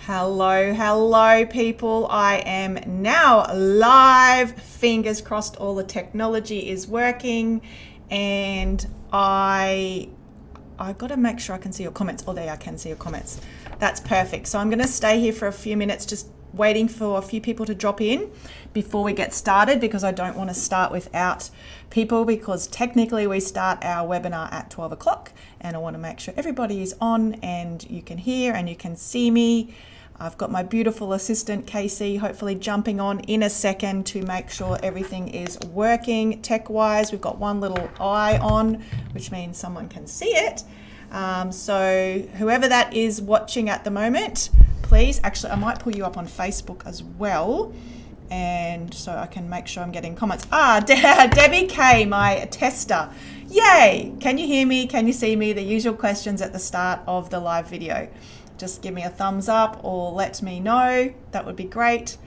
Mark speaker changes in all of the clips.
Speaker 1: Hello people. I am now live. Fingers crossed all the technology is working, and I got to make sure I can see your comments. Oh, there I can see your comments. That's perfect. So I'm going to stay here for a few minutes, just waiting for a few people to drop in before we get started, because I don't want to start without people, because technically we start our webinar at 12 o'clock and I want to make sure everybody is on and you can hear and you can see me. I've got my beautiful assistant Casey hopefully jumping on in a second to make sure everything is working tech-wise. We've got one little eye on, which means someone can see it. So whoever that is watching at the moment, please, actually I might pull you up on Facebook as well, and so I can make sure I'm getting comments. Debbie K, my tester. Yay! Can you hear me? Can you see me? The usual questions at the start of the live video. Just give me a thumbs up or let me know. That would be great.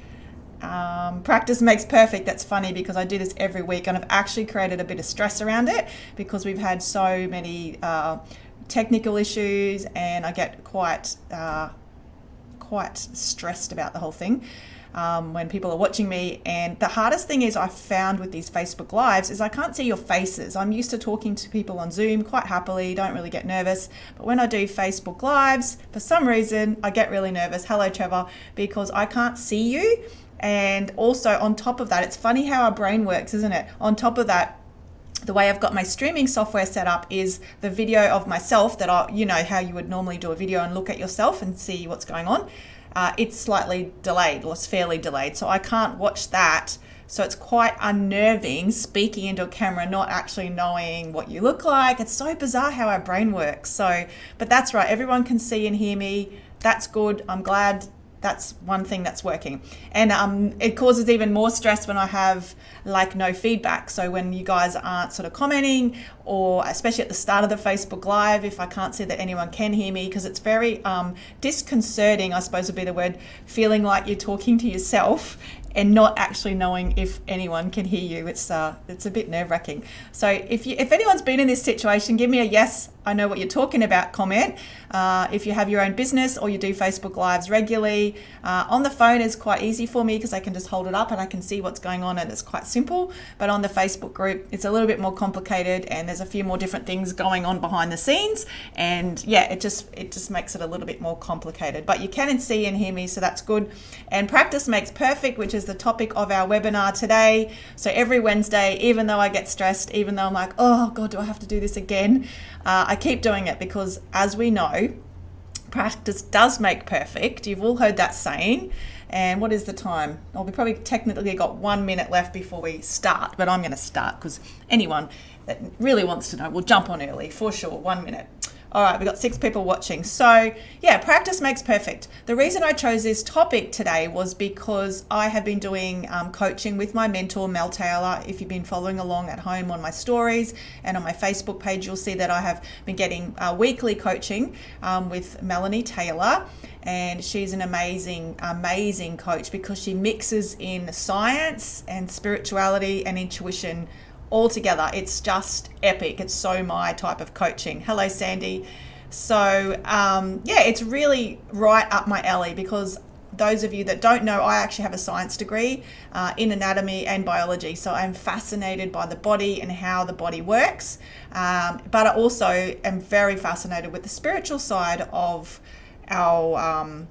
Speaker 1: Practice makes perfect. That's funny because I do this every week and I've actually created a bit of stress around it because we've had so many technical issues, and I get quite stressed about the whole thing when people are watching me. And the hardest thing is, I found with these Facebook Lives is I can't see your faces. I'm used to talking to people on Zoom quite happily, don't really get nervous. But when I do Facebook Lives, for some reason, I get really nervous. Hello, Trevor, because I can't see you. And also on top of that, it's funny how our brain works, isn't it? On top of that, the way I've got my streaming software set up is the video of myself that how you would normally do a video and look at yourself and see what's going on. It's slightly delayed, or it's fairly delayed, so I can't watch that. So it's quite unnerving speaking into a camera, not actually knowing what you look like. It's so bizarre how our brain works. So, but that's right. Everyone can see and hear me. That's good. I'm glad. That's one thing that's working. And it causes even more stress when I have no feedback. So when you guys aren't sort of commenting, or especially at the start of the Facebook Live, if I can't see that anyone can hear me, because it's very disconcerting, I suppose would be the word, feeling like you're talking to yourself and not actually knowing if anyone can hear you. It's a bit nerve-wracking. So if anyone's been in this situation, give me a yes, I know what you're talking about comment. If you have your own business or you do Facebook Lives regularly, on the phone is quite easy for me because I can just hold it up and I can see what's going on and it's quite simple. But on the Facebook group, it's a little bit more complicated and there's a few more different things going on behind the scenes. And yeah, it just makes it a little bit more complicated. But you can see and hear me, so that's good. And practice makes perfect, which is the topic of our webinar today. So every Wednesday, even though I get stressed, even though I'm like, oh God, do I have to do this again? I keep doing it because, as we know, practice does make perfect. You've all heard that saying. And what is the time? Well, we probably technically got 1 minute left before we start, but I'm going to start because anyone that really wants to know will jump on early for sure. 1 minute. All right, we've got 6 people watching. So yeah, practice makes perfect. The reason I chose this topic today was because I have been doing coaching with my mentor, Mel Taylor. If you've been following along at home on my stories and on my Facebook page, you'll see that I have been getting weekly coaching with Melanie Taylor. And she's an amazing, amazing coach because she mixes in science and spirituality and intuition all together. It's just epic. It's so my type of coaching. Hello, Sandy. So yeah, it's really right up my alley because those of you that don't know, I actually have a science degree in anatomy and biology. So I'm fascinated by the body and how the body works. But I also am very fascinated with the spiritual side of our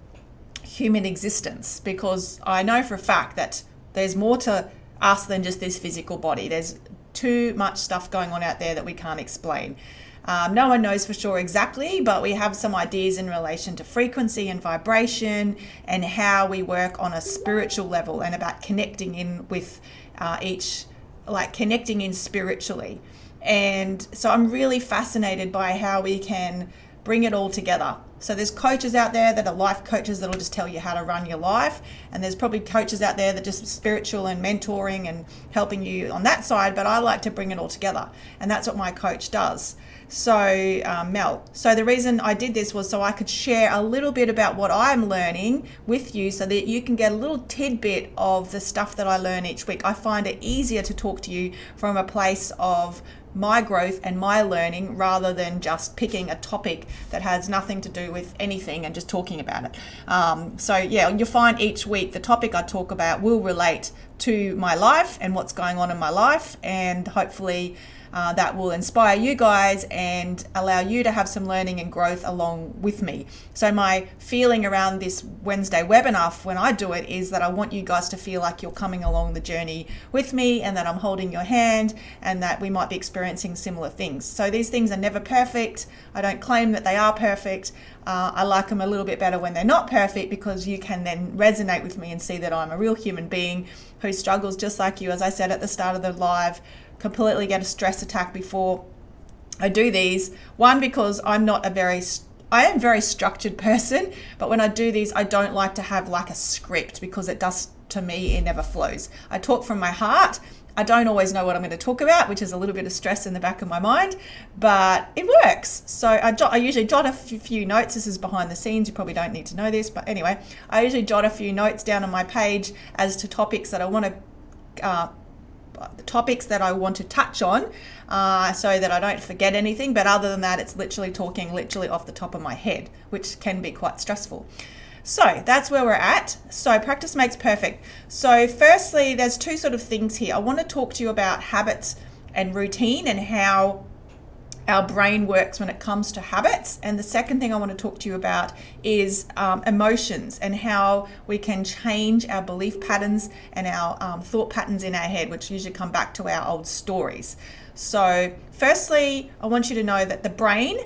Speaker 1: human existence, because I know for a fact that there's more to us than just this physical body. There's too much stuff going on out there that we can't explain. No one knows for sure exactly, but we have some ideas in relation to frequency and vibration and how we work on a spiritual level and about connecting in with connecting in spiritually. And so I'm really fascinated by how we can bring it all together. So there's coaches out there that are life coaches that'll just tell you how to run your life. And there's probably coaches out there that just spiritual and mentoring and helping you on that side. But I like to bring it all together. And that's what my coach does. So Mel, so the reason I did this was so I could share a little bit about what I'm learning with you so that you can get a little tidbit of the stuff that I learn each week. I find it easier to talk to you from a place of my growth and my learning rather than just picking a topic that has nothing to do do with anything and just talking about it. So yeah, you'll find each week the topic I talk about will relate to my life and what's going on in my life, and hopefully that will inspire you guys and allow you to have some learning and growth along with me. So my feeling around this Wednesday webinar when I do it is that I want you guys to feel like you're coming along the journey with me, and that I'm holding your hand, and that we might be experiencing similar things. So these things are never perfect. I don't claim that they are perfect. I like them a little bit better when they're not perfect, because you can then resonate with me and see that I'm a real human being who struggles just like you. As I said at the start of the live, completely get a stress attack before I do these. One, because I am a very structured person, but when I do these, I don't like to have like a script, because it does, to me, it never flows. I talk from my heart. I don't always know what I'm going to talk about, which is a little bit of stress in the back of my mind, but it works. So I usually jot a few notes. This is behind the scenes. You probably don't need to know this, but anyway, I usually jot a few notes down on my page as to topics that I want to touch on, so that I don't forget anything. But other than that, it's literally talking off the top of my head, which can be quite stressful. So that's where we're at. So practice makes perfect. So firstly, there's two sort of things here. I want to talk to you about habits and routine and how our brain works when it comes to habits. And the second thing I want to talk to you about is emotions, and how we can change our belief patterns and our thought patterns in our head, which usually come back to our old stories. So firstly, I want you to know that the brain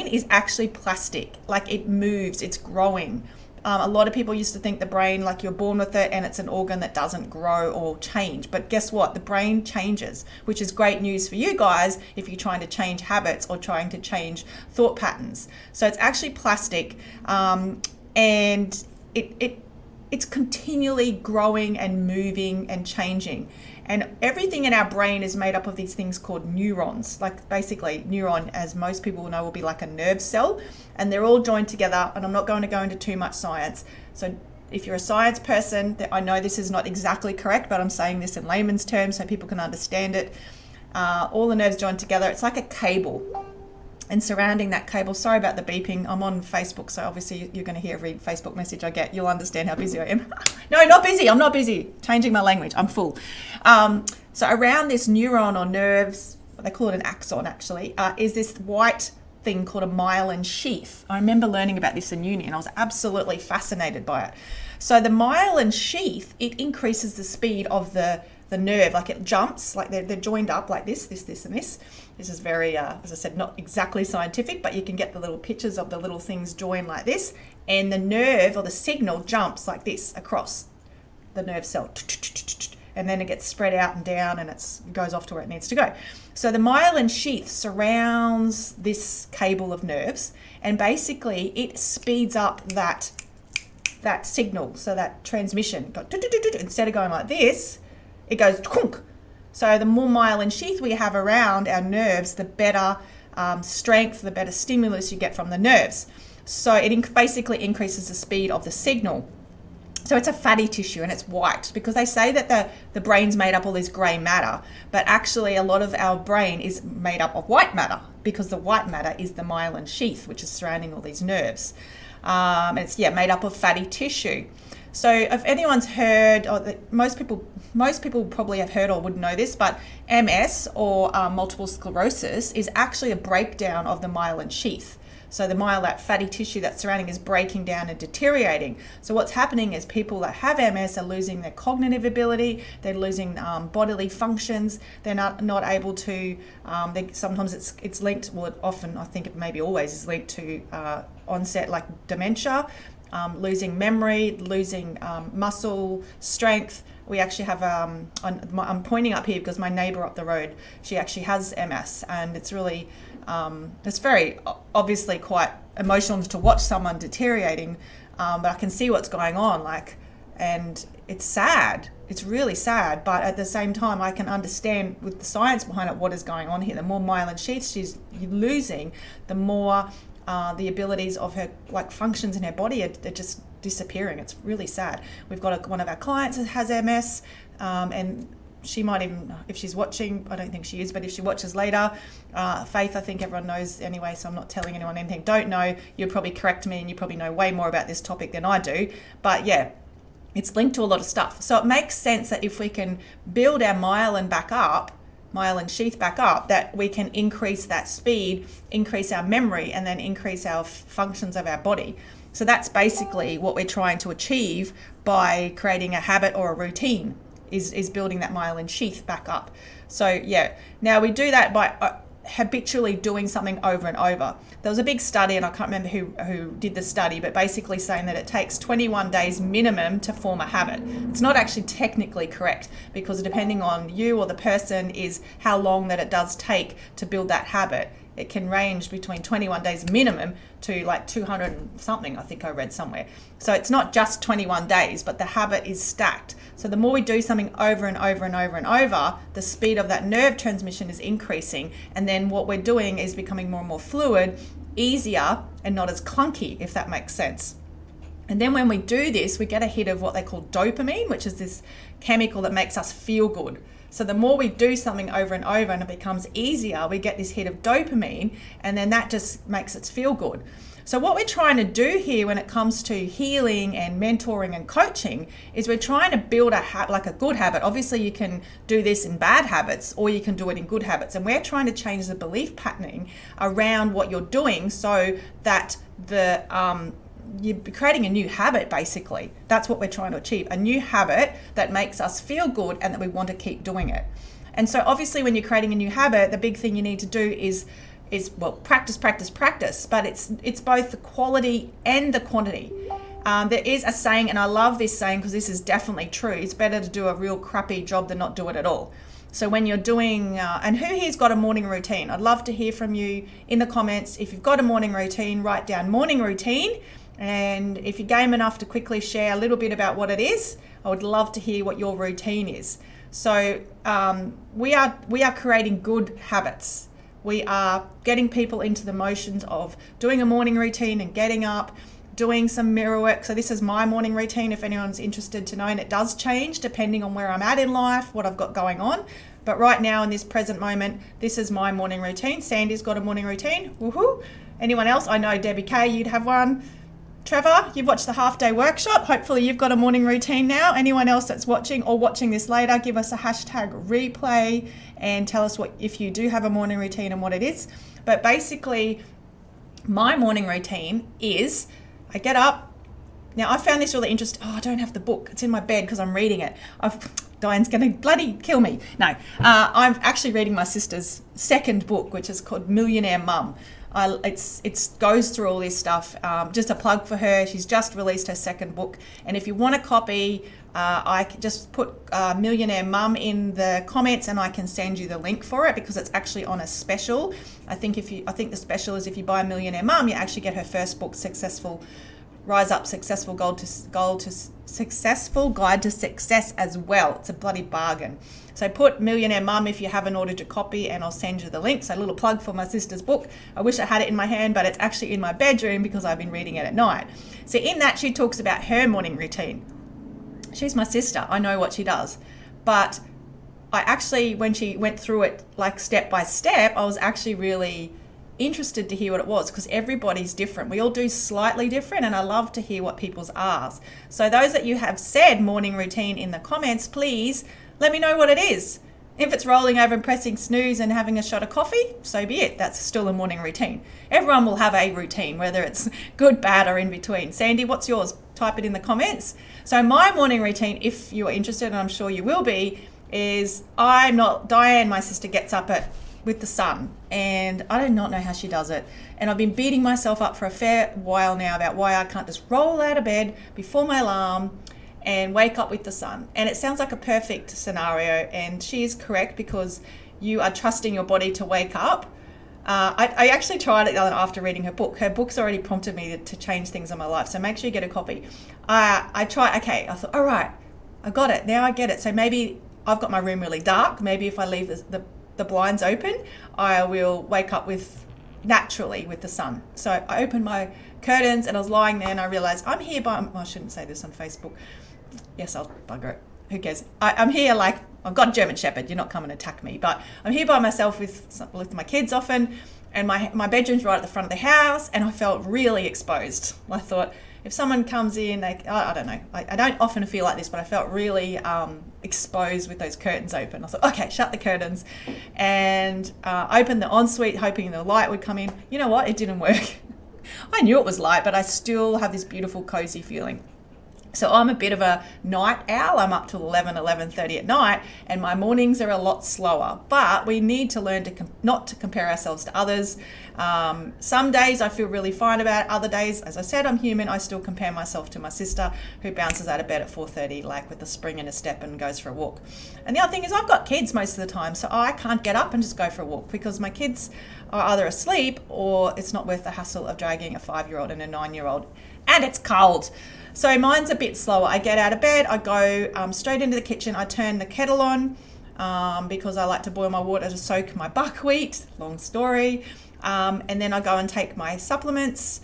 Speaker 1: is actually plastic. Like, it moves, it's growing. A lot of people used to think the brain, like, you're born with it and it's an organ that doesn't grow or change. But guess what? The brain changes, which is great news for you guys if you're trying to change habits or trying to change thought patterns. So it's actually plastic, and it's continually growing and moving and changing. And everything in our brain is made up of these things called neurons. Like, basically, neuron, as most people know, will be like a nerve cell, and they're all joined together. And I'm not going to go into too much science. So if you're a science person, I know this is not exactly correct, but I'm saying this in layman's terms so people can understand it. All the nerves joined together. It's like a cable. And surrounding that cable, sorry about the beeping, I'm on Facebook, so obviously you're going to hear every Facebook message I get. You'll understand how busy I am. No, not busy. I'm not busy. Changing my language. I'm full. So around this neuron or nerves, they call it an axon actually, is this white thing called a myelin sheath. I remember learning about this in uni, and I was absolutely fascinated by it. So the myelin sheath, it increases the speed of the nerve. Like, it jumps, like they're joined up like this, and this. This is very, as I said, not exactly scientific, but you can get the little pictures of the little things joined like this. And the nerve or the signal jumps like this across the nerve cell. And then it gets spread out and down, and it goes off to where it needs to go. So the myelin sheath surrounds this cable of nerves, and basically it speeds up that signal, so that transmission. Instead of going like this, it goes kunk. So the more myelin sheath we have around our nerves, the better strength, the better stimulus you get from the nerves. So it basically increases the speed of the signal. So it's a fatty tissue, and it's white, because they say that the brain's made up of all this grey matter, but actually a lot of our brain is made up of white matter, because the white matter is the myelin sheath, which is surrounding all these nerves. And it's made up of fatty tissue. So if anyone's heard, or most people probably have heard or would know this, but MS or multiple sclerosis is actually a breakdown of the myelin sheath. So that fatty tissue that's surrounding is breaking down and deteriorating. So what's happening is people that have MS are losing their cognitive ability, they're losing bodily functions, they're not able to, sometimes it's linked, often, I think it maybe always is linked to onset like dementia, losing memory, losing muscle strength. We actually have, I'm pointing up here because my neighbour up the road, she actually has MS, and it's really, it's very obviously quite emotional to watch someone deteriorating, but I can see what's going on, and it's sad. It's really sad, but at the same time, I can understand with the science behind it what is going on here. The more myelin sheaths she's losing, the more the abilities of her functions in her body are just disappearing. It's really sad. We've got one of our clients that has MS, and she might even, if she's watching, I don't think she is, but if she watches later, Faith, I think everyone knows anyway, so I'm not telling anyone anything. Don't know, you'll probably correct me, and you probably know way more about this topic than I do. But yeah, it's linked to a lot of stuff. So it makes sense that if we can build our myelin sheath back up, that we can increase that speed, increase our memory, and then increase our functions of our body. So that's basically what we're trying to achieve by creating a habit or a routine, is building that myelin sheath back up. So yeah, now we do that by habitually doing something over and over. There was a big study, and I can't remember who did the study, but basically saying that it takes 21 days minimum to form a habit. It's not actually technically correct, because depending on you or the person is how long that it does take to build that habit. It can range between 21 days minimum to like 200 and something, I think I read somewhere. So it's not just 21 days, but the habit is stacked. So the more we do something over and over and over and over, the speed of that nerve transmission is increasing. And then what we're doing is becoming more and more fluid, easier, and not as clunky, if that makes sense. And then when we do this, we get a hit of what they call dopamine, which is this chemical that makes us feel good. So the more we do something over and over and it becomes easier, we get this hit of dopamine, and then that just makes us feel good. So what we're trying to do here when it comes to healing and mentoring and coaching is we're trying to build like a good habit. Obviously you can do this in bad habits, or you can do it in good habits. And we're trying to change the belief patterning around what you're doing so that you're creating a new habit, basically. That's what we're trying to achieve, a new habit that makes us feel good and that we want to keep doing it. And so obviously when you're creating a new habit, the big thing you need to do is practice, but it's both the quality and the quantity. There is a saying, and I love this saying because this is definitely true: it's better to do a real crappy job than not do it at all. So when you're doing, and who here's got a morning routine? I'd love to hear from you in the comments. If you've got a morning routine, write down morning routine. And if you're game enough to quickly share a little bit about what it is, I would love to hear what your routine is. So we are creating good habits. We are getting people into the motions of doing a morning routine and getting up, doing some mirror work. So this is my morning routine, if anyone's interested to know, and it does change depending on where I'm at in life, what I've got going on. But right now in this present moment, this is my morning routine. Sandy's got a morning routine. Woohoo! Anyone else? I know Debbie Kay, you'd have one. Trevor, you've watched the half-day workshop. Hopefully you've got a morning routine now. Anyone else that's watching or watching this later, give us a hashtag replay and tell us what if you do have a morning routine and what it is. But basically, my morning routine is I get up. Now, I found this really interesting. Oh, I don't have the book. It's in my bed because I'm reading it. Diane's going to bloody kill me. No, I'm actually reading my sister's second book, which is called Millionaire Mum. It goes through all this stuff. Just a plug for her. She's just released her second book. And if you want a copy, I can just put Millionaire Mum in the comments and I can send you the link for it, because it's actually on a special. I think the special is if you buy Millionaire Mum, you actually get her first book, Rise Up, Successful Guide to Success as well. It's a bloody bargain. So put Millionaire Mum if you haven't ordered your copy, and I'll send you the link. So a little plug for my sister's book. I wish I had it in my hand, but it's actually in my bedroom because I've been reading it at night. So in that, she talks about her morning routine. She's my sister. I know what she does. But I actually, when she went through it like step by step, I was actually really interested to hear what it was, because everybody's different. We all do slightly different, and I love to hear what people's are. So those that you have said morning routine in the comments, please let me know what it is. If it's rolling over and pressing snooze and having a shot of coffee, so be it. That's still a morning routine. Everyone will have a routine, whether it's good, bad, or in between. Sandy, what's yours? Type it in the comments. So my morning routine, if you're interested, and I'm sure you will be, is Diane, my sister, gets up with the sun, and I do not know how she does it. And I've been beating myself up for a fair while now about why I can't just roll out of bed before my alarm and wake up with the sun. And it sounds like a perfect scenario, and she is correct, because you are trusting your body to wake up. I actually tried it after reading her book. Her book's already prompted me to change things in my life, so make sure you get a copy. I thought, all right, I got it, now I get it. So maybe I've got my room really dark. Maybe if I leave the blinds open, I will wake up naturally with the sun. So I opened my curtains and I was lying there, and I realized I shouldn't say this on Facebook. Yes, I'll bugger it. Who cares? I'm here like I've got a German Shepherd, you're not coming to attack me, but I'm here by myself with my kids often, and my bedroom's right at the front of the house, and I felt really exposed. I thought, if someone comes in, I don't know, I don't often feel like this, but I felt really exposed with those curtains open. I thought, okay, shut the curtains, and opened the ensuite, hoping the light would come in. You know what? It didn't work. I knew it was light, but I still have this beautiful, cozy feeling. So I'm a bit of a night owl. I'm up till 11:30 at night, and my mornings are a lot slower. But we need to learn to not to compare ourselves to others. Some days I feel really fine about it. Other days, as I said, I'm human. I still compare myself to my sister, who bounces out of bed at 4:30, like with a spring in a step, and goes for a walk. And the other thing is, I've got kids most of the time, so I can't get up and just go for a walk because my kids are either asleep or it's not worth the hassle of dragging a 5-year-old and a 9-year-old. And it's cold. So mine's a bit slower. I get out of bed, I go straight into the kitchen, I turn the kettle on because I like to boil my water to soak my buckwheat, long story, and then I go and take my supplements.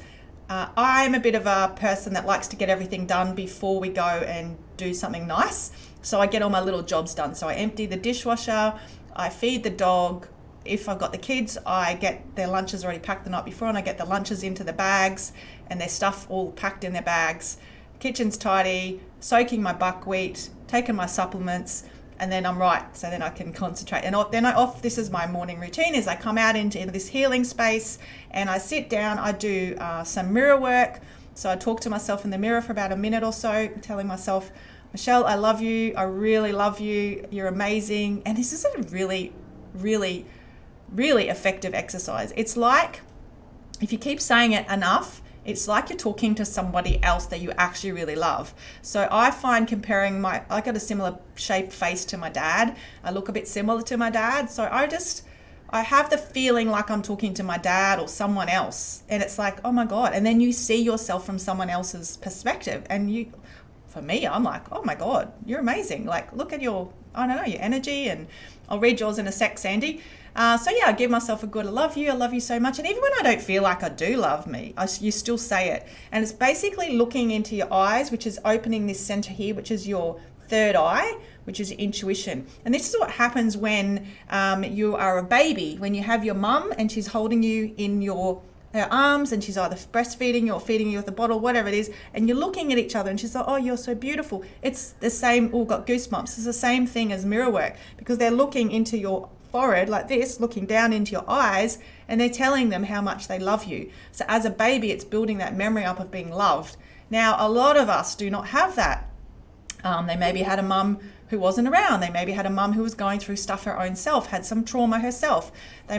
Speaker 1: I'm a bit of a person that likes to get everything done before we go and do something nice. So I get all my little jobs done. So I empty the dishwasher, I feed the dog. If I've got the kids, I get their lunches already packed the night before, and I get the lunches into the bags and their stuff all packed in their bags. Kitchen's tidy, soaking my buckwheat, taking my supplements, and then I'm right. So then I can concentrate. And this is my morning routine, is I come out into this healing space and I sit down, I do some mirror work. So I talk to myself in the mirror for about a minute or so, telling myself, Michelle, I love you. I really love you. You're amazing. And this is a really, really, really effective exercise. It's like, if you keep saying it enough, it's like you're talking to somebody else that you actually really love. So I find comparing I got a similar shaped face to my dad. I look a bit similar to my dad. So I have the feeling like I'm talking to my dad or someone else. And it's like, oh my God. And then you see yourself from someone else's perspective. And for me, I'm like, oh my God, you're amazing. Like, look at your energy. And I'll read yours in a sec, Sandy. So yeah, I give myself a good, I love you so much. And even when I don't feel like I do love me, you still say it. And it's basically looking into your eyes, which is opening this center here, which is your third eye, which is intuition. And this is what happens when you are a baby, when you have your mum and she's holding you in her arms, and she's either breastfeeding you or feeding you with a bottle, whatever it is, and you're looking at each other and she's like, oh, you're so beautiful. It's the same, got goosebumps. It's the same thing as mirror work, because they're looking into your forehead like this, looking down into your eyes, and they're telling them how much they love you. So as a baby, it's building that memory up of being loved. Now, a lot of us do not have that. They maybe had a mum who wasn't around. They maybe had a mum who was going through stuff her own self, had some trauma herself. They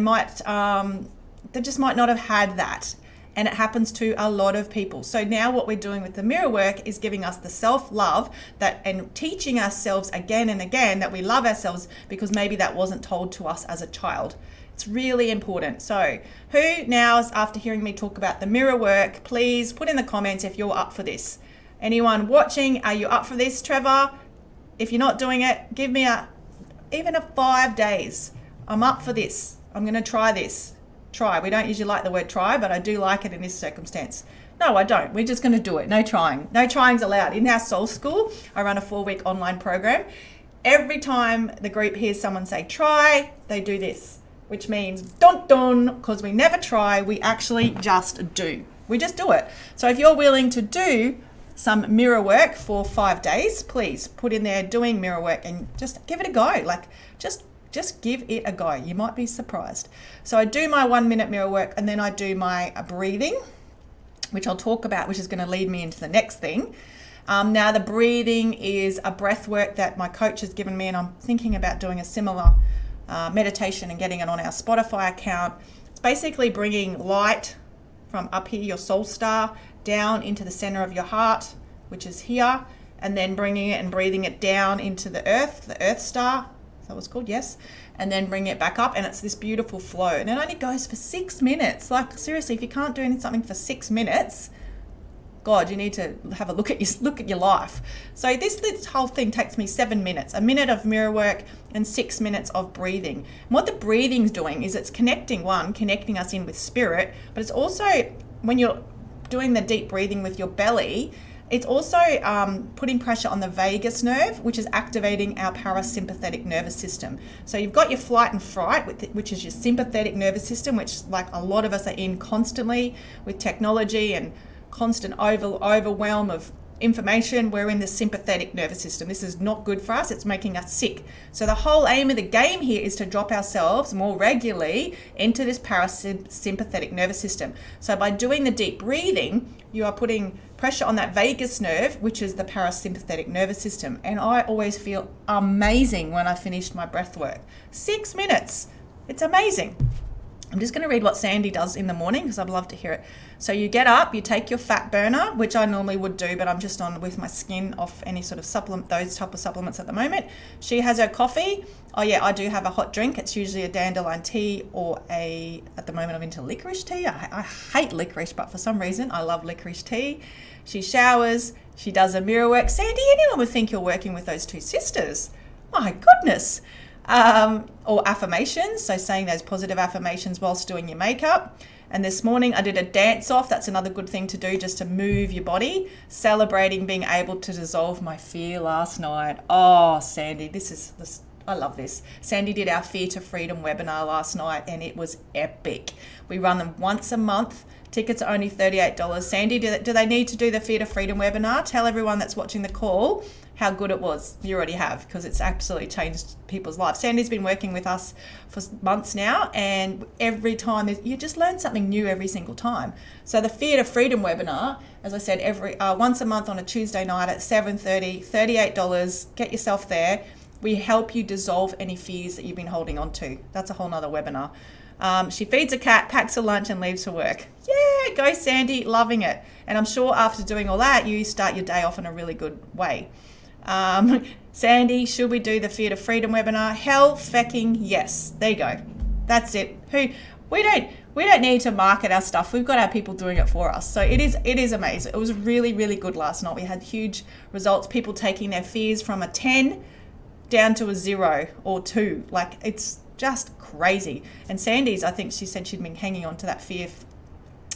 Speaker 1: just might not have had that. And it happens to a lot of people. So now what we're doing with the mirror work is giving us the self-love and teaching ourselves again and again that we love ourselves, because maybe that wasn't told to us as a child. It's really important. So who now, after hearing me talk about the mirror work, please put in the comments if you're up for this. Anyone watching, are you up for this, Trevor? If you're not doing it, give me even a 5 days. I'm up for this. I'm going to try this. Try. We don't usually like the word try, but I do like it in this circumstance. No, I don't. We're just going to do it. No trying. No trying's allowed. In our soul school, I run a 4-week online program. Every time the group hears someone say try, they do this, which means dun dun, because we never try. We actually just do. We just do it. So if you're willing to do some mirror work for 5 days, please put in there doing mirror work and just give it a go. Like, just give it a go. You might be surprised. So I do my 1-minute mirror work, and then I do my breathing, which I'll talk about, which is going to lead me into the next thing. Now the breathing is a breath work that my coach has given me, and I'm thinking about doing a similar meditation and getting it on our Spotify account. It's basically bringing light from up here, your soul star, down into the center of your heart, which is here, and then bringing it and breathing it down into the earth star. That was called, yes, and then bring it back up, and it's this beautiful flow, and it only goes for 6 minutes. Like, seriously, if you can't do something for 6 minutes, God, you need to have a look at your life. So this whole thing takes me 7 minutes, a minute of mirror work and 6 minutes of breathing. And what the breathing's doing is it's connecting us in with spirit, but it's also, when you're doing the deep breathing with your belly, It's also putting pressure on the vagus nerve, which is activating our parasympathetic nervous system. So you've got your flight and fright, which is your sympathetic nervous system, which like a lot of us are in constantly with technology and constant overwhelm of information. We're in the sympathetic nervous system. This is not good for us. It's making us sick. So the whole aim of the game here is to drop ourselves more regularly into this parasympathetic nervous system. So by doing the deep breathing, you are putting pressure on that vagus nerve, which is the parasympathetic nervous system. And I always feel amazing when I finished my breath work. 6 minutes. It's amazing. I'm just going to read what Sandy does in the morning because I'd love to hear it. So you get up, you take your fat burner, which I normally would do, but I'm just on with my skin off any sort of supplement, those type of supplements at the moment. She has her coffee. Oh yeah, I do have a hot drink. It's usually a dandelion tea or at the moment I'm into licorice tea. I hate licorice, but for some reason I love licorice tea. She showers, she does her mirror work. Sandy, anyone would think you're working with those two sisters. My goodness. Or affirmations, so saying those positive affirmations whilst doing your makeup. And this morning I did a dance off. That's another good thing to do, just to move your body, celebrating being able to dissolve my fear last night. Oh, Sandy, I love this. Sandy did our Fear to Freedom webinar last night and it was epic. We run them once a month. Tickets are only $38. Sandy, do they need to do the Fear to Freedom webinar? Tell everyone that's watching the call how good it was. You already have, because it's absolutely changed people's lives. Sandy's been working with us for months now, and every time you just learn something new every single time. So the Fear to Freedom webinar, as I said, once a month on a Tuesday night at 7:30, $38. Get yourself there. We help you dissolve any fears that you've been holding on to. That's a whole nother webinar. She feeds a cat, packs her lunch and leaves for work. Yeah, go Sandy, loving it. And I'm sure after doing all that, you start your day off in a really good way. Sandy, should we do the Fear to Freedom webinar? Hell fecking yes. There you go. That's it. We don't need to market our stuff. We've got our people doing it for us. So it is amazing. It was really, really good last night. We had huge results, people taking their fears from a 10 down to a 0 or 2. Like, it's just crazy. And Sandy's, I think she said she'd been hanging on to that fear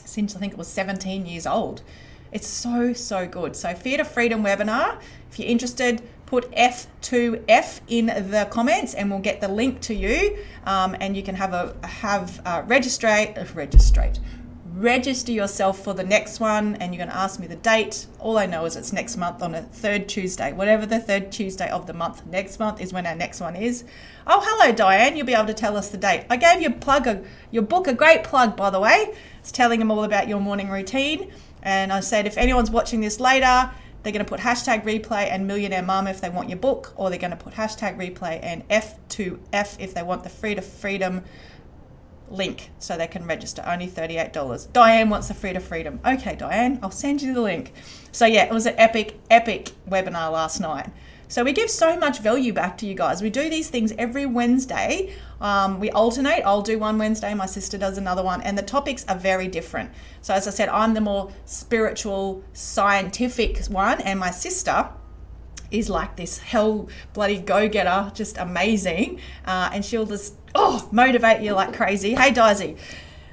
Speaker 1: since I think it was 17 years old. It's so good. So Fear to Freedom webinar, if you're interested, put F2F in the comments and we'll get the link to you, and you can register yourself for the next one, and you're going to ask me the date. All I know is it's next month on a third Tuesday, whatever the third Tuesday of the month. Next month is when our next one is. Oh, hello, Diane. You'll be able to tell us the date. I gave your book a great plug, by the way. It's telling them all about your morning routine. And I said, if anyone's watching this later, they're going to put hashtag replay and Millionaire Mum if they want your book, or they're going to put hashtag replay and F2F if they want the Free to Freedom link so they can register. Only $38. Diane wants the Free to Freedom. Okay, Diane, I'll send you the link. So yeah, it was an epic webinar last night. So we give so much value back to you guys. We do these things every Wednesday. We alternate. I'll do one Wednesday, my sister does another one, and the topics are very different. So as I said, I'm the more spiritual, scientific one, and my sister is like this hell bloody go-getter, just amazing. And she'll just motivate you like crazy. Hey, Daisy.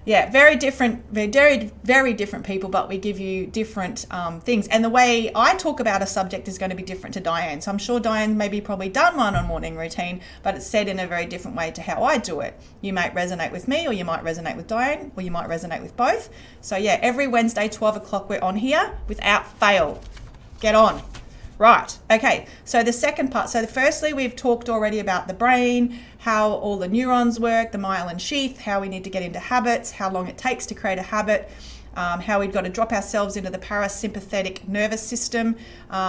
Speaker 1: Yeah, very different, very different people, but we give you different things. And the way I talk about a subject is going to be different to Diane. So I'm sure Diane maybe probably done one on morning routine, but it's said in a very different way to how I do it. You might resonate with me, or you might resonate with Diane, or you might resonate with both. So yeah, every Wednesday, 12 o'clock, we're on here without fail. Get on. Right, okay, so the second part. So firstly, we've talked already about the brain, how all the neurons work, the myelin sheath, how we need to get into habits, how long it takes to create a habit, how we've got to drop ourselves into the parasympathetic nervous system,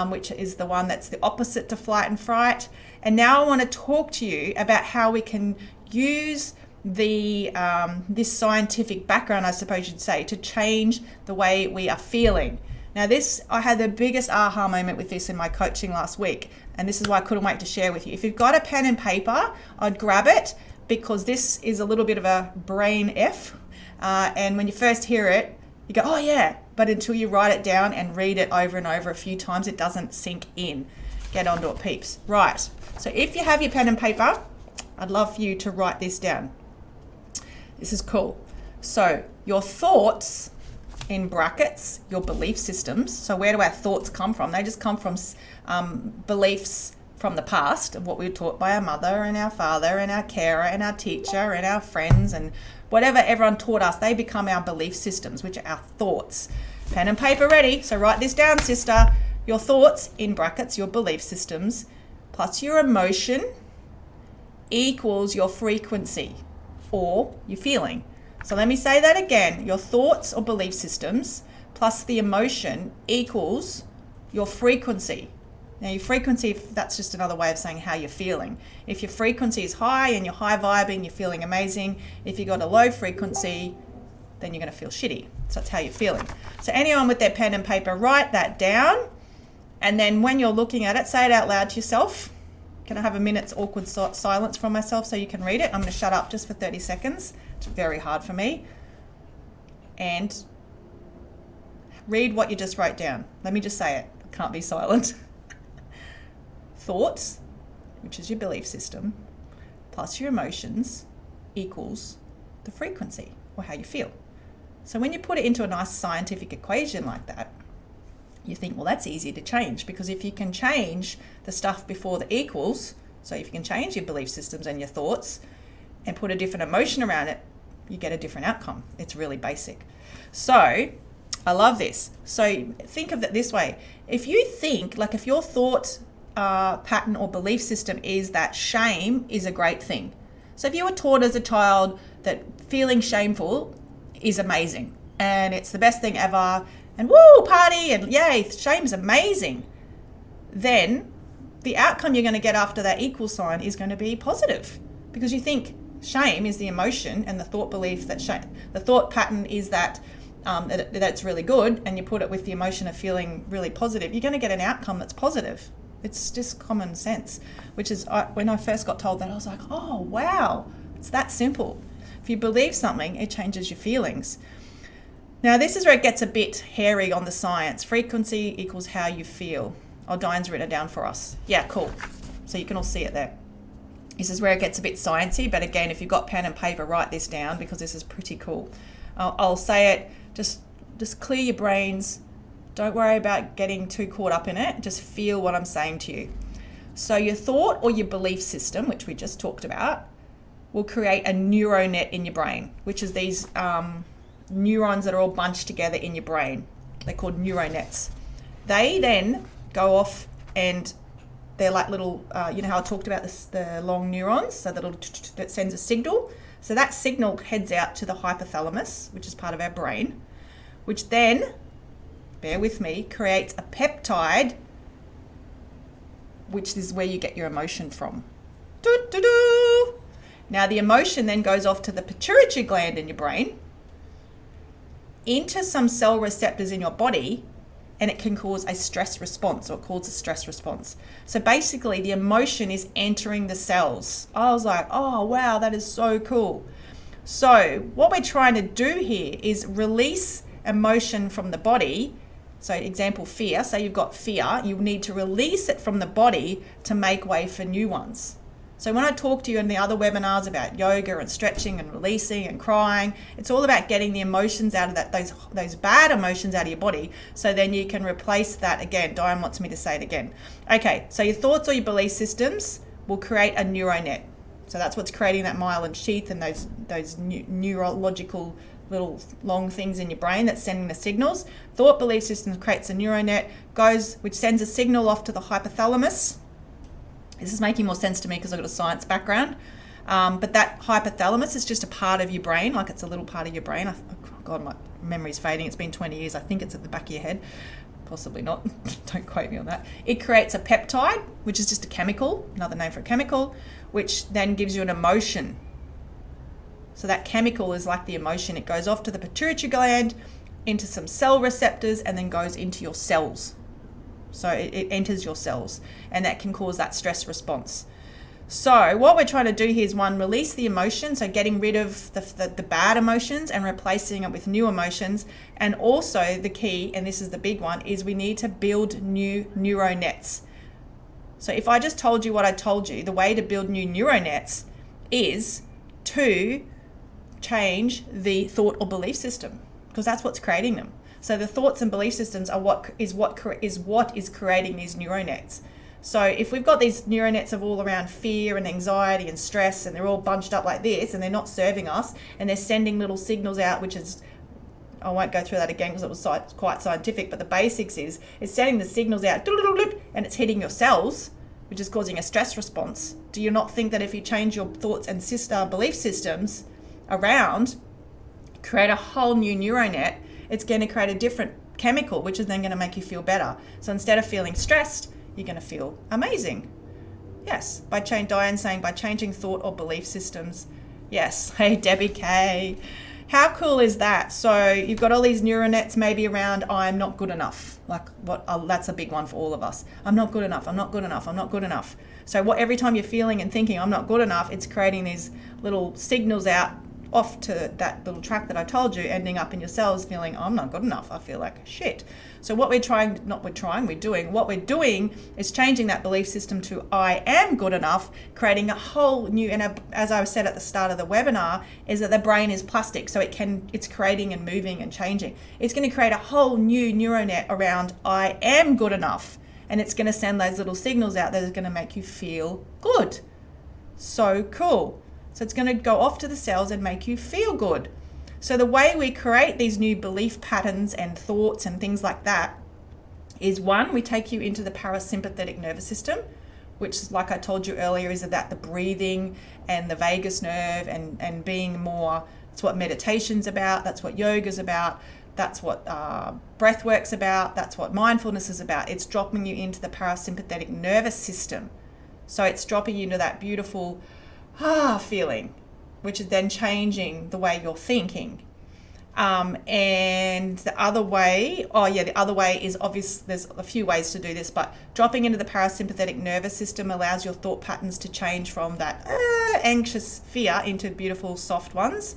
Speaker 1: which is the one that's the opposite to flight and fright. And now I want to talk to you about how we can use this scientific background, I suppose you'd say, to change the way we are feeling. Now I had the biggest aha moment with this in my coaching last week, and this is why I couldn't wait to share with you. If you've got a pen and paper, I'd grab it, because this is a little bit of a brain F, and when you first hear it, you go, oh yeah, but until you write it down and read it over and over a few times, it doesn't sink in. Get onto it, peeps. Right, so if you have your pen and paper, I'd love for you to write this down. This is cool. So your thoughts in brackets, your belief systems. So where do our thoughts come from? They just come from beliefs from the past of what we were taught by our mother and our father and our carer and our teacher and our friends and whatever everyone taught us. They become our belief systems, which are our thoughts. Pen and paper ready. So write this down, sister. Your thoughts, in brackets, your belief systems, plus your emotion equals your frequency or your feeling. So let me say that again. Your thoughts or belief systems plus the emotion equals your frequency. Now your frequency, that's just another way of saying how you're feeling. If your frequency is high and you're high vibing, you're feeling amazing. If you've got a low frequency, then you're going to feel shitty. So that's how you're feeling. So anyone with their pen and paper, write that down. And then when you're looking at it, say it out loud to yourself. Can I have a minute's awkward silence from myself so you can read it? I'm going to shut up just for 30 seconds. It's very hard for me. And read what you just wrote down. Let me just say it. I can't be silent. Thoughts, which is your belief system, plus your emotions equals the frequency or how you feel. So when you put it into a nice scientific equation like that, you think, well, that's easy to change, because if you can change the stuff before the equals, so if you can change your belief systems and your thoughts and put a different emotion around it, you get a different outcome. It's really basic. So I love this. So think of it this way. If you think, like if your thought pattern or belief system is that shame is a great thing. So if you were taught as a child that feeling shameful is amazing and it's the best thing ever, and woo, party, and yay, shame's amazing, then the outcome you're going to get after that equal sign is going to be positive, because you think shame is the emotion and the thought belief that the thought pattern is that that's really good, and you put it with the emotion of feeling really positive, you're going to get an outcome that's positive. It's just common sense, which is when I first got told that, I was like, oh, wow, it's that simple. If you believe something, it changes your feelings. Now, this is where it gets a bit hairy on the science. Frequency equals how you feel. Oh, Diane's written it down for us. Yeah, cool. So you can all see it there. This is where it gets a bit sciencey, but again, if you've got pen and paper, write this down because this is pretty cool. I'll say it, just clear your brains. Don't worry about getting too caught up in it. Just feel what I'm saying to you. So your thought or your belief system, which we just talked about, will create a neuronet in your brain, which is these neurons that are all bunched together in your brain. They're called neuronets. They then go off and they're like little, you know how I talked about the long neurons, so that sends a signal. So that signal heads out to the hypothalamus, which is part of our brain, which then, bear with me, creates a peptide, which is where you get your emotion from. Doo-doo-doo. Now the emotion then goes off to the pituitary gland in your brain, into some cell receptors in your body, and it can cause a stress response, or cause a stress response. So basically the emotion is entering the cells. I was like, oh wow, that is so cool. So what we're trying to do here is release emotion from the body. So example, fear. So you've got fear, you need to release it from the body to make way for new ones. So when I talk to you in the other webinars about yoga and stretching and releasing and crying, it's all about getting the emotions out of those bad emotions out of your body, so then you can replace that again. Diane wants me to say it again. Okay, so your thoughts or your belief systems will create a neuronet. So that's what's creating that myelin sheath and those neurological little long things in your brain that's sending the signals. Thought belief systems creates a neuronet, which sends a signal off to the hypothalamus. This is making more sense to me because I've got a science background. But that hypothalamus is just a part of your brain, like it's a little part of your brain. Oh God, my memory's fading. It's been 20 years. I think it's at the back of your head. Possibly not. Don't quote me on that. It creates a peptide, which is just a chemical, another name for a chemical, which then gives you an emotion. So that chemical is like the emotion. It goes off to the pituitary gland, into some cell receptors, and then goes into your cells. So it enters your cells, and that can cause that stress response. So what we're trying to do here is, one, release the emotion, so getting rid of the bad emotions and replacing it with new emotions. And also the key, and this is the big one, is we need to build new neuronets. So if I just told you what I told you, the way to build new neuronets is to change the thought or belief system. because that's what's creating them. So the thoughts and belief systems are what is creating these neural nets. So if we've got these neural nets of all around fear and anxiety and stress, and they're all bunched up like this, and they're not serving us, and they're sending little signals out, which is, I won't go through that again because it was quite scientific, but the basics is it's sending the signals out, and it's hitting your cells, which is causing a stress response. Do you not think that if you change your thoughts and belief systems around, create a whole new neural net, it's going to create a different chemical, which is then going to make you feel better. So instead of feeling stressed, you're going to feel amazing. Yes, Diane's saying by changing thought or belief systems. Yes, hey Debbie K. How cool is that? So you've got all these neural nets maybe around I'm not good enough. Like that's a big one for all of us. I'm not good enough, I'm not good enough, I'm not good enough. So every time you're feeling and thinking I'm not good enough, it's creating these little signals out off to that little track that I told you, ending up in your cells feeling I'm not good enough, I feel like shit. So what we're doing is changing that belief system to I am good enough, creating a whole new, and as I said at the start of the webinar, is that the brain is plastic, so it's creating and moving and changing. It's going to create a whole new neural net around I am good enough, and it's going to send those little signals out that is going to make you feel good. So cool. So it's going to go off to the cells and make you feel good. So the way we create these new belief patterns and thoughts and things like that is, one, we take you into the parasympathetic nervous system, which, like I told you earlier, is about the breathing and the vagus nerve and being more, that's what meditation's about, that's what yoga's about, that's what breath work's about, that's what mindfulness is about. It's dropping you into the parasympathetic nervous system. So it's dropping you into that beautiful feeling, which is then changing the way you're thinking. And the other way is obvious. There's a few ways to do this, but dropping into the parasympathetic nervous system allows your thought patterns to change from that anxious fear into beautiful, soft ones.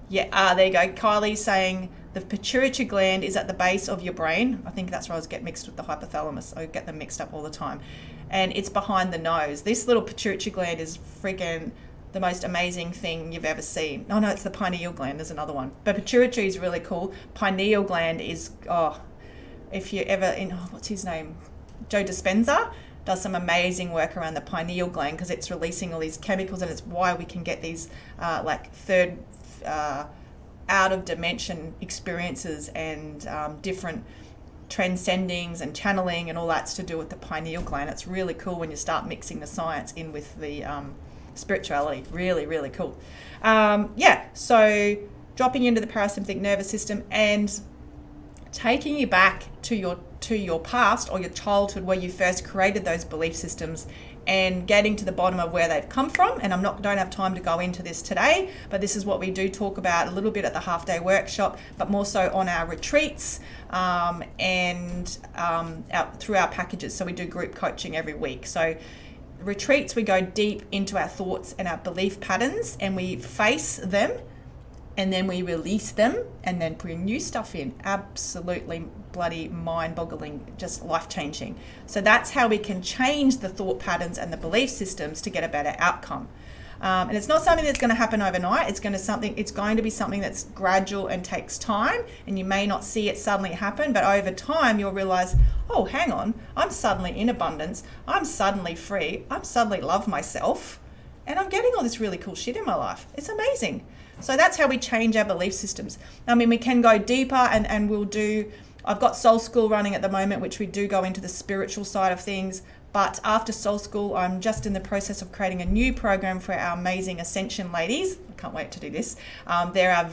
Speaker 1: Yeah, there you go. Kylie's saying the pituitary gland is at the base of your brain. I think that's where I always get mixed with the hypothalamus. I get them mixed up all the time. And it's behind the nose. This little pituitary gland is friggin' the most amazing thing you've ever seen. Oh no, it's the pineal gland. There's another one. But pituitary is really cool. Pineal gland is, if you're ever in, what's his name? Joe Dispenza does some amazing work around the pineal gland because it's releasing all these chemicals, and it's why we can get these third out of dimension experiences and different transcendings and channeling and all that's to do with the pineal gland. It's really cool when you start mixing the science in with the spirituality. Really, really cool. So dropping into the parasympathetic nervous system and taking you back to your past or your childhood where you first created those belief systems and getting to the bottom of where they've come from. And don't have time to go into this today, but this is what we do talk about a little bit at the half-day workshop, but more so on our retreats through our packages. So we do group coaching every week. So retreats, we go deep into our thoughts and our belief patterns, and we face them, and then we release them and then bring new stuff in. Absolutely bloody mind-boggling, just life-changing. So that's how we can change the thought patterns and the belief systems to get a better outcome. And it's not something that's going to happen overnight. It's going to be something that's gradual and takes time, and you may not see it suddenly happen, but over time you'll realize, oh, hang on, I'm suddenly in abundance, I'm suddenly free, I'm suddenly love myself, and I'm getting all this really cool shit in my life. It's amazing. So that's how we change our belief systems. I mean, we can go deeper and we'll do, I've got Soul School running at the moment, which we do go into the spiritual side of things. But after Soul School, I'm just in the process of creating a new program for our amazing Ascension ladies. I can't wait to do this. They're our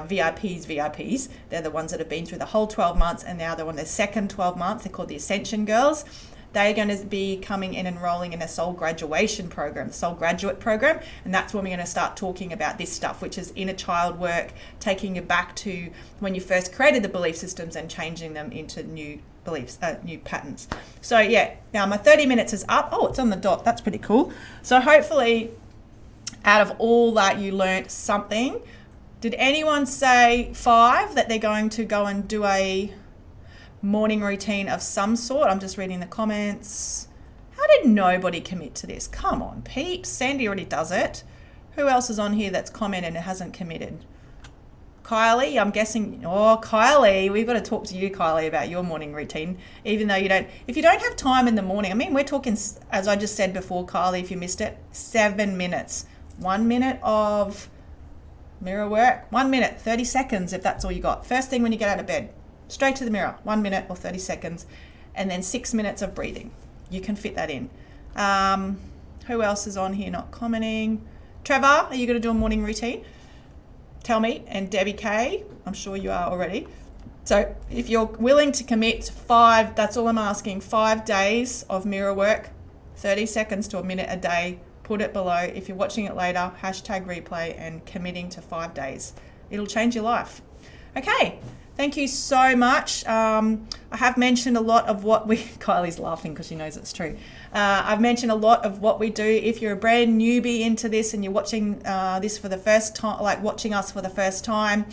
Speaker 1: VIPs. They're the ones that have been through the whole 12 months, and now they're on their second 12 months. They're called the Ascension Girls. They're going to be coming in and enrolling in a soul graduation program, soul graduate program. And that's when we're going to start talking about this stuff, which is inner child work, taking you back to when you first created the belief systems and changing them into new beliefs, new patterns. So yeah, now my 30 minutes is up. Oh, it's on the dot. That's pretty cool. So hopefully out of all that you learnt something. Did anyone say 5 that they're going to go and do a morning routine of some sort? I'm just reading the comments. How did nobody commit to this? Come on, peeps. Sandy already does it. Who else is on here that's commented and hasn't committed? Kylie, I'm guessing, Kylie, we've got to talk to you, Kylie, about your morning routine, even though if you don't have time in the morning, I mean, we're talking, as I just said before, Kylie, if you missed it, 7 minutes, 1 minute of mirror work, 1 minute, 30 seconds, if that's all you got. First thing when you get out of bed, straight to the mirror, 1 minute or 30 seconds, and then 6 minutes of breathing. You can fit that in. Who else is on here not commenting? Trevor, are you going to do a morning routine? Tell me. And Debbie K, I'm sure you are already. So if you're willing to commit to 5, that's all I'm asking, 5 days of mirror work, 30 seconds to a minute a day, put it below. If you're watching it later, #replay and committing to 5 days. It'll change your life. Okay. Thank you so much. I have mentioned a lot of what we, Kylie's laughing because she knows it's true. I've mentioned a lot of what we do. If you're a brand newbie into this and you're watching this for the first time, like watching us for the first time,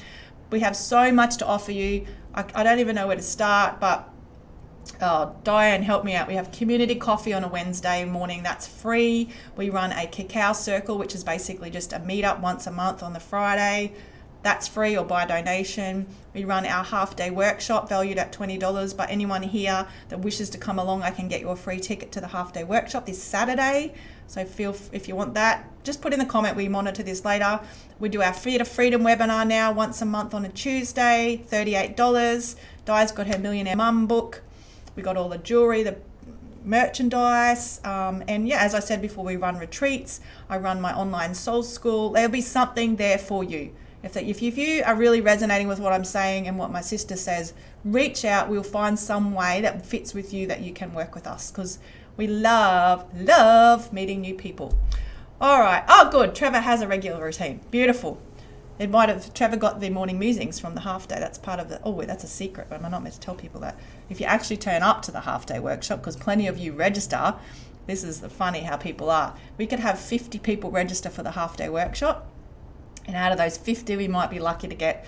Speaker 1: we have so much to offer you. I don't even know where to start, but Diane, help me out. We have community coffee on a Wednesday morning. That's free. We run a cacao circle, which is basically just a meetup once a month on the Friday. That's free or by donation. We run our half-day workshop valued at $20, but anyone here that wishes to come along, I can get you a free ticket to the half-day workshop this Saturday. So if you want that, just put in the comment. We monitor this later. We do our Fear to Freedom webinar now once a month on a Tuesday, $38. Di's got her Millionaire Mum book. We got all the jewelry, the merchandise, and yeah, as I said before, we run retreats. I run my online soul school. There'll be something there for you. If you are really resonating with what I'm saying and what my sister says, reach out. We'll find some way that fits with you that you can work with us, because we love meeting new people. All right. Oh, good. Trevor has a regular routine. Beautiful. Trevor got the morning musings from the half day. That's part of the, that's a secret, but I'm not meant to tell people that. If you actually turn up to the half day workshop, because plenty of you register, this is the funny how people are. We could have 50 people register for the half day workshop. And out of those 50, we might be lucky to get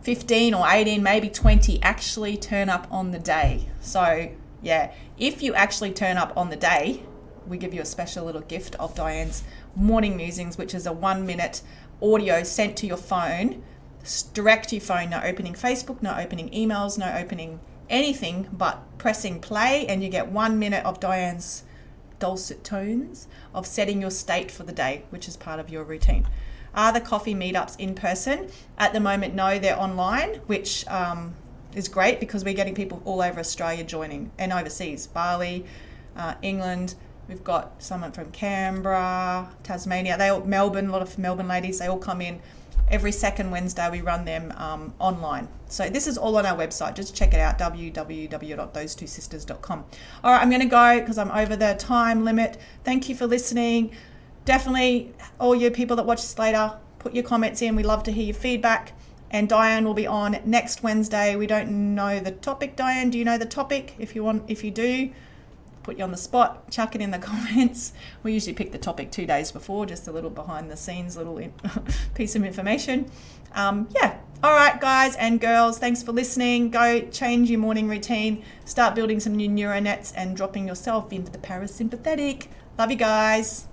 Speaker 1: 15 or 18, maybe 20 actually turn up on the day. So yeah, if you actually turn up on the day, we give you a special little gift of Diane's morning musings, which is a 1 minute audio sent to your phone, direct to your phone, no opening Facebook, no opening emails, no opening anything, but pressing play, and you get 1 minute of Diane's dulcet tones of setting your state for the day, which is part of your routine. Are the coffee meetups in person? At the moment, no, they're online, which is great because we're getting people all over Australia joining, and overseas, Bali, England. We've got someone from Canberra, Tasmania, Melbourne, a lot of Melbourne ladies, they all come in. Every second Wednesday we run them online. So this is all on our website. Just check it out, www.thosetwosisters.com. All right, I'm going to go because I'm over the time limit. Thank you for listening. Definitely, all you people that watch this later, put your comments in. We love to hear your feedback. And Diane will be on next Wednesday. We don't know the topic. Diane, do you know the topic? If you do, put you on the spot, chuck it in the comments. We usually pick the topic 2 days before, just a little behind the scenes, little piece of information. Yeah. All right, guys and girls, thanks for listening. Go change your morning routine, start building some new neural nets and dropping yourself into the parasympathetic. Love you guys.